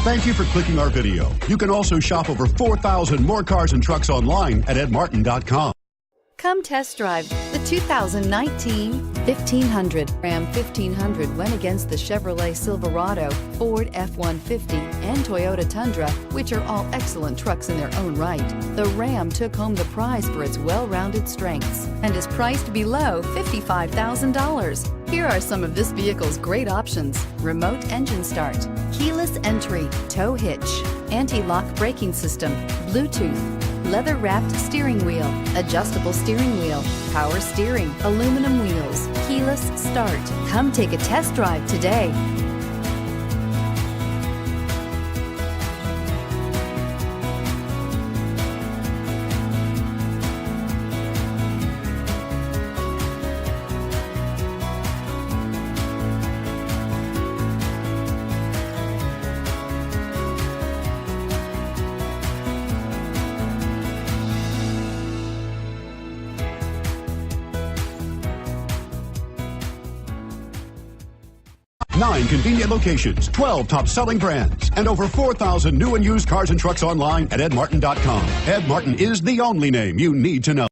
Thank you for clicking our video. You can also shop over 4,000 more cars and trucks online at edmartin.com. Come test drive the 2019 1500. Ram 1500 went against the Chevrolet Silverado, Ford F-150, and Toyota Tundra, which are all excellent trucks in their own right. The Ram took home the prize for its well-rounded strengths and is priced below $55,000. Here are some of this vehicle's great options: remote engine start, keyless entry, tow hitch, anti-lock braking system, Bluetooth, leather-wrapped steering wheel, adjustable steering wheel, power steering, aluminum wheels, keyless start. Come take a test drive today. Nine convenient locations, 12 top-selling brands, and over 4,000 new and used cars and trucks online at edmartin.com. Ed Martin is the only name you need to know.